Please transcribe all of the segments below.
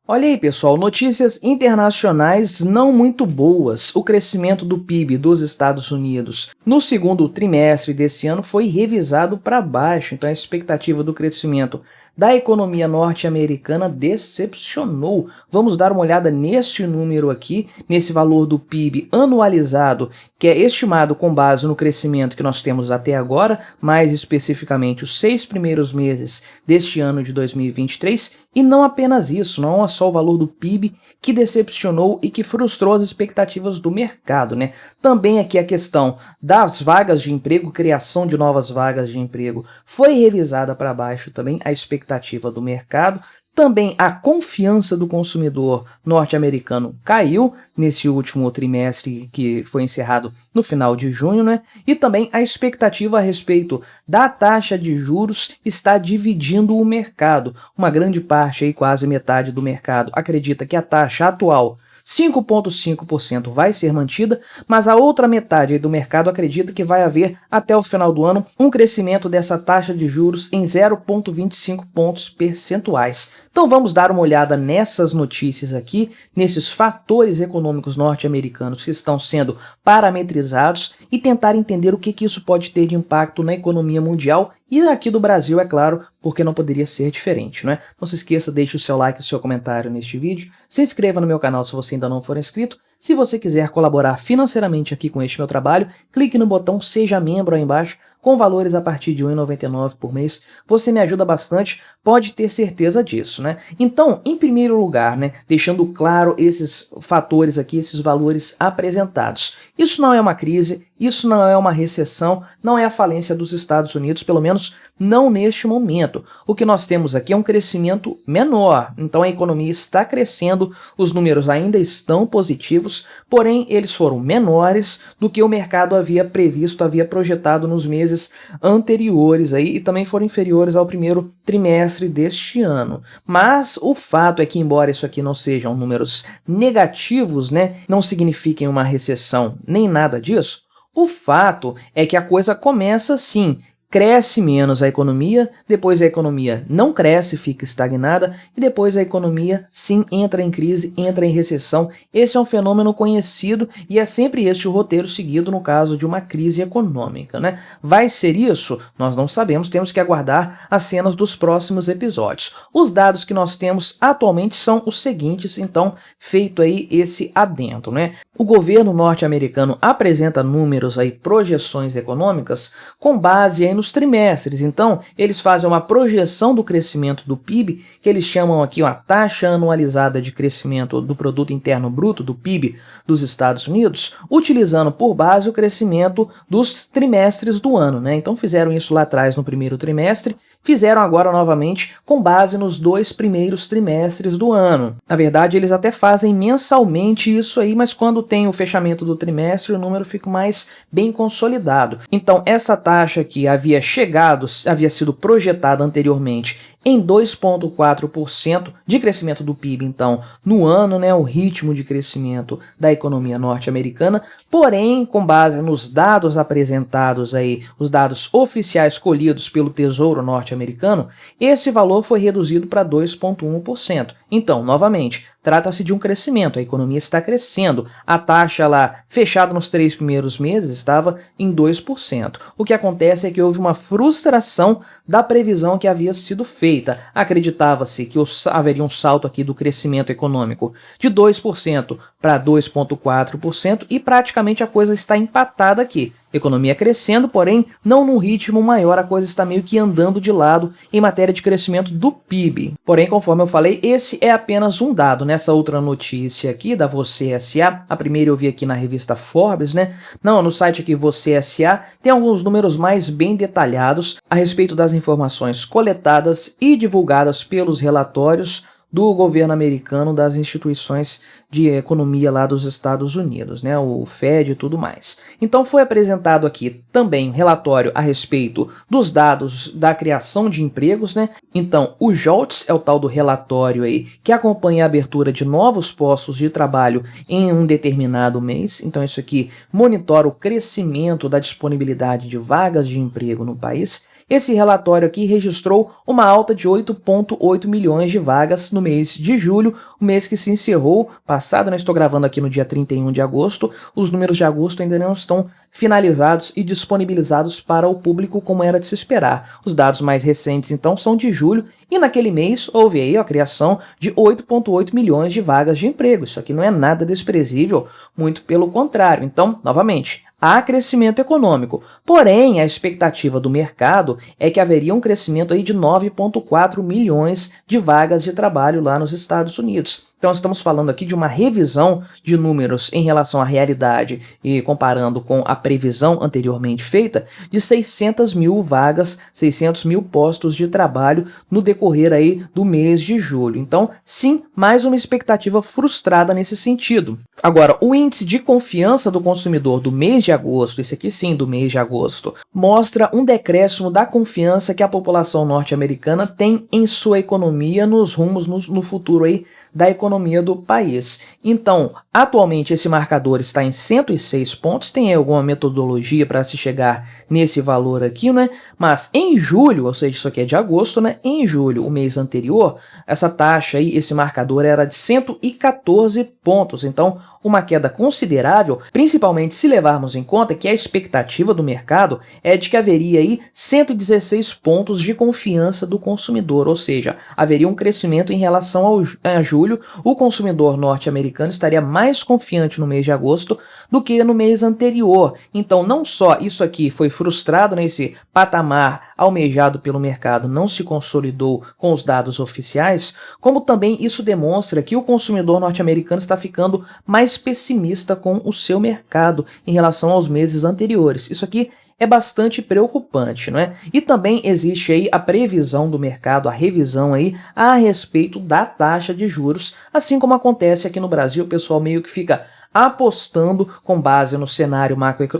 Olha aí, pessoal, notícias internacionais não muito boas. O crescimento do PIB dos Estados Unidos no segundo trimestre desse ano foi revisado para baixo, então a expectativa do crescimento da economia norte-americana decepcionou. Vamos dar uma olhada nesse número aqui, nesse valor do PIB anualizado, que é estimado com base no crescimento que nós temos até agora, mais especificamente os 6 primeiros meses deste ano de 2023, e não apenas isso, não é só o valor do PIB que decepcionou e que frustrou as expectativas do mercado, né? Também aqui a questão das vagas de emprego, criação de novas vagas de emprego, foi revisada para baixo também a expectativa do mercado. Também a confiança do consumidor norte-americano caiu nesse último trimestre que foi encerrado no final de junho, né? E também a expectativa a respeito da taxa de juros está dividindo o mercado. Uma grande parte, aí, quase metade do mercado, acredita que a taxa atual 5,5% vai ser mantida, mas a outra metade do mercado acredita que vai haver, até o final do ano, um crescimento dessa taxa de juros em 0,25 pontos percentuais. Então vamos dar uma olhada nessas notícias aqui, nesses fatores econômicos norte-americanos que estão sendo parametrizados e tentar entender o que isso pode ter de impacto na economia mundial e aqui do Brasil, é claro, porque não poderia ser diferente, né? Não se esqueça, deixe o seu like e o seu comentário neste vídeo, se inscreva no meu canal se você ainda não for inscrito. Se você quiser colaborar financeiramente aqui com este meu trabalho, clique no botão Seja Membro aí embaixo, com valores a partir de R$ 1,99 por mês. Você me ajuda bastante, pode ter certeza disso, né? Então, em primeiro lugar, né, deixando claro esses fatores aqui, esses valores apresentados. Isso não é uma crise, isso não é uma recessão, não é a falência dos Estados Unidos, pelo menos não neste momento. O que nós temos aqui é um crescimento menor, então a economia está crescendo, os números ainda estão positivos, porém eles foram menores do que o mercado havia previsto, havia projetado nos meses anteriores aí, e também foram inferiores ao primeiro trimestre deste ano. Mas o fato é que, embora isso aqui não sejam números negativos, né, não signifiquem uma recessão nem nada disso, o fato é que a coisa começa sim. Cresce menos a economia, depois a economia não cresce, fica estagnada, e depois a economia sim entra em crise, entra em recessão. Esse é um fenômeno conhecido e é sempre este o roteiro seguido no caso de uma crise econômica, né? Vai ser isso? Nós não sabemos, temos que aguardar as cenas dos próximos episódios. Os dados que nós temos atualmente são os seguintes, então, feito aí esse adendo, né? O governo norte-americano apresenta números aí, projeções econômicas, com base aí nos trimestres. Então, eles fazem uma projeção do crescimento do PIB, que eles chamam aqui uma taxa anualizada de crescimento do Produto Interno Bruto, do PIB dos Estados Unidos, utilizando por base o crescimento dos trimestres do ano, né? Então, fizeram isso lá atrás no primeiro trimestre, fizeram agora novamente com base nos 2 primeiros trimestres do ano. Na verdade, eles até fazem mensalmente isso aí, mas quando tem o fechamento do trimestre, o número fica mais bem consolidado. Então, essa taxa que havia sido projetada anteriormente em 2,4% de crescimento do PIB, então, no ano, né, o ritmo de crescimento da economia norte-americana, porém, com base nos dados apresentados aí, os dados oficiais colhidos pelo Tesouro norte-americano, esse valor foi reduzido para 2,1%. Então, novamente, trata-se de um crescimento, a economia está crescendo, a taxa lá, fechada nos 3 primeiros meses, estava em 2%. O que acontece é que houve uma frustração da previsão que havia sido feita. Acreditava-se que haveria um salto aqui do crescimento econômico de 2% para 2,4% e praticamente a coisa está empatada aqui. Economia crescendo, porém não num ritmo maior, a coisa está meio que andando de lado em matéria de crescimento do PIB. Porém, conforme eu falei, esse é apenas um dado. Nessa outra notícia aqui da Você S.A., a primeira eu vi aqui na revista Forbes, né? Não, no site aqui Você S.A. tem alguns números mais bem detalhados a respeito das informações coletadas e divulgadas pelos relatórios do governo americano, das instituições de economia lá dos Estados Unidos, né, o Fed e tudo mais. Então foi apresentado aqui também um relatório a respeito dos dados da criação de empregos, né? Então o JOLTS é o tal do relatório aí que acompanha a abertura de novos postos de trabalho em um determinado mês. Então isso aqui monitora o crescimento da disponibilidade de vagas de emprego no país. esse relatório aqui registrou uma alta de 8,8 milhões de vagas no mês de julho, o mês que se encerrou passado, né? Estou gravando aqui no dia 31 de agosto, os números de agosto ainda não estão finalizados e disponibilizados para o público como era de se esperar. Os dados mais recentes, então, são de julho e naquele mês houve aí a criação de 8,8 milhões de vagas de emprego. Isso aqui não é nada desprezível, muito pelo contrário. Então, novamente, há crescimento econômico, porém a expectativa do mercado é que haveria um crescimento aí de 9,4 milhões de vagas de trabalho lá nos Estados Unidos. Então estamos falando aqui de uma revisão de números em relação à realidade e comparando com a previsão anteriormente feita de 600 mil vagas, 600 mil postos de trabalho no decorrer aí do mês de julho. Então, sim, mais uma expectativa frustrada nesse sentido. Agora, o índice de confiança do consumidor do mês de agosto, esse aqui sim, do mês de agosto, mostra um decréscimo da confiança que a população norte-americana tem em sua economia nos rumos no futuro aí da economia do país. Então, atualmente esse marcador está em 106 pontos, tem alguma metodologia para se chegar nesse valor aqui, né? Mas em julho, ou seja, isso aqui é de agosto, né? Em julho, o mês anterior, essa taxa aí, esse marcador era de 114 pontos. Então, uma queda considerável, principalmente se levarmos em conta que a expectativa do mercado é de que haveria aí 116 pontos de confiança do consumidor, ou seja, haveria um crescimento em relação a julho. O consumidor norte-americano estaria mais confiante no mês de agosto do que no mês anterior. Então, não só isso aqui foi frustrado nesse patamar almejado pelo mercado, não se consolidou com os dados oficiais, como também isso demonstra que o consumidor norte-americano está ficando mais pessimista com o seu mercado em relação aos meses anteriores. Isso aqui é bastante preocupante, não é? E também existe aí a previsão do mercado, a revisão aí a respeito da taxa de juros, assim como acontece aqui no Brasil, o pessoal meio que fica apostando com base no cenário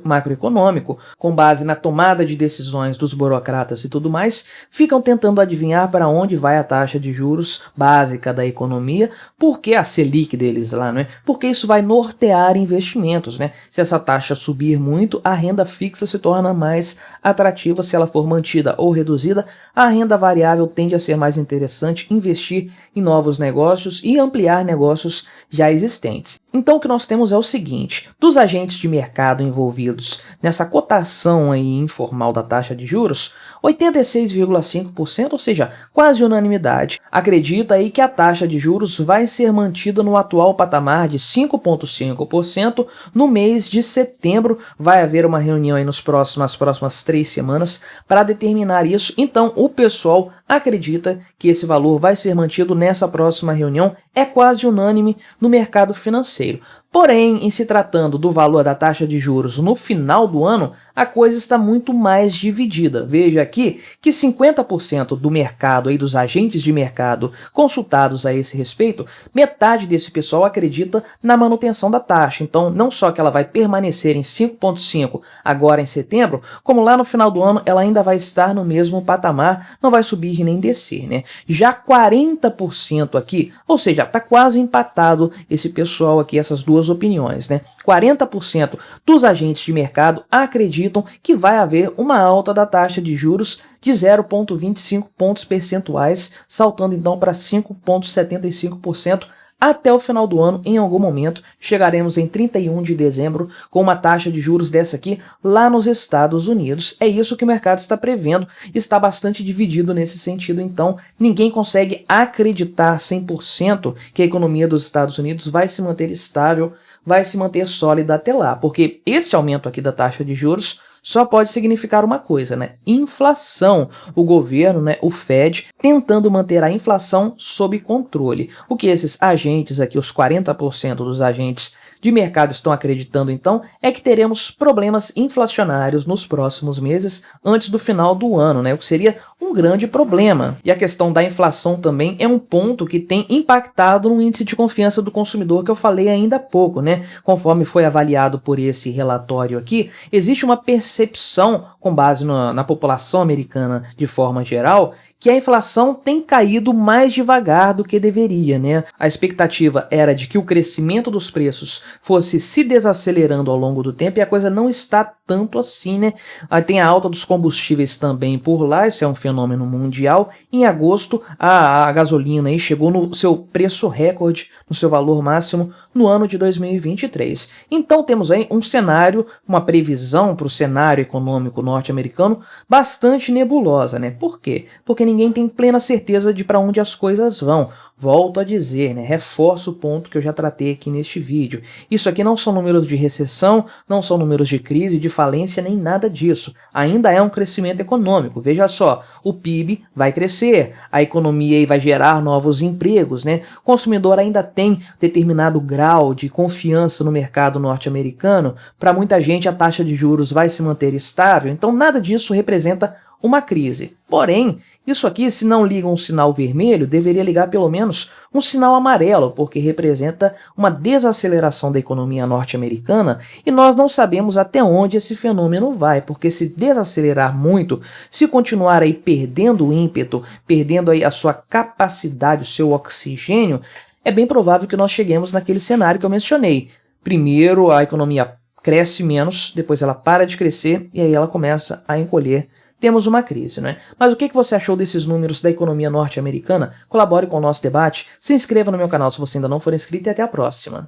macroeconômico, com base na tomada de decisões dos burocratas e tudo mais, ficam tentando adivinhar para onde vai a taxa de juros básica da economia, porque a Selic deles lá, não é? Porque isso vai nortear investimentos, né? Se essa taxa subir muito, a renda fixa se torna mais atrativa. Se ela for mantida ou reduzida, a renda variável tende a ser mais interessante, investir em novos negócios e ampliar negócios já existentes. Então o que nós temos é o seguinte: dos agentes de mercado envolvidos nessa cotação aí informal da taxa de juros, 86,5%, ou seja, quase unanimidade, acredita aí que a taxa de juros vai ser mantida no atual patamar de 5,5% no mês de setembro. Vai haver uma reunião aí nas próximas 3 semanas para determinar isso. Então o pessoal acredita que esse valor vai ser mantido nessa próxima reunião, é quase unânime no mercado financeiro. Porém, em se tratando do valor da taxa de juros no final do ano, a coisa está muito mais dividida. Veja aqui que 50% do mercado, aí, dos agentes de mercado consultados a esse respeito, metade desse pessoal acredita na manutenção da taxa. Então, não só que ela vai permanecer em 5,5 agora em setembro, como lá no final do ano ela ainda vai estar no mesmo patamar, não vai subir nem descer, né? Já 40% aqui, ou seja, está quase empatado esse pessoal aqui, essas duas opiniões, né? 40% dos agentes de mercado acreditam que vai haver uma alta da taxa de juros de 0,25 pontos percentuais, saltando então para 5,75% até o final do ano. Em algum momento chegaremos em 31 de dezembro com uma taxa de juros dessa aqui lá nos Estados Unidos. É isso que o mercado está prevendo, está bastante dividido nesse sentido. Então ninguém consegue acreditar 100% que a economia dos Estados Unidos vai se manter estável, vai se manter sólida até lá, porque esse aumento aqui da taxa de juros só pode significar uma coisa, né? Inflação. O governo, né, o Fed, tentando manter a inflação sob controle. O que esses agentes aqui, os 40% dos agentes de mercado estão acreditando, então, é que teremos problemas inflacionários nos próximos meses, antes do final do ano, né? O que seria um grande problema. E a questão da inflação também é um ponto que tem impactado no índice de confiança do consumidor que eu falei ainda há pouco, né? Conforme foi avaliado por esse relatório aqui, existe uma percepção, com base na população americana de forma geral, que a inflação tem caído mais devagar do que deveria, né? A expectativa era de que o crescimento dos preços fosse se desacelerando ao longo do tempo e a coisa não está tanto assim, né? Aí tem a alta dos combustíveis também por lá, isso é um fenômeno mundial. Em agosto, a gasolina aí chegou no seu preço recorde, no seu valor máximo, no ano de 2023. Então temos aí um cenário, uma previsão para o cenário econômico norte-americano bastante nebulosa, né? Por quê? Porque ninguém tem plena certeza de para onde as coisas vão. Volto a dizer, né? Reforço o ponto que eu já tratei aqui neste vídeo. Isso aqui não são números de recessão, não são números de crise, de falência, nem nada disso. Ainda é um crescimento econômico. Veja só, o PIB vai crescer, a economia aí vai gerar novos empregos, né? O consumidor ainda tem determinado grau de confiança no mercado norte-americano. Para muita gente, a taxa de juros vai se manter estável, então nada disso representa uma crise. Porém, isso aqui, se não liga um sinal vermelho, deveria ligar pelo menos um sinal amarelo, porque representa uma desaceleração da economia norte-americana e nós não sabemos até onde esse fenômeno vai, porque se desacelerar muito, se continuar aí perdendo o ímpeto, perdendo aí a sua capacidade, o seu oxigênio, é bem provável que nós cheguemos naquele cenário que eu mencionei. Primeiro, a economia cresce menos, depois ela para de crescer e aí ela começa a encolher. Temos uma crise, né? Mas o que você achou desses números da economia norte-americana? Colabore com o nosso debate, se inscreva no meu canal se você ainda não for inscrito e até a próxima.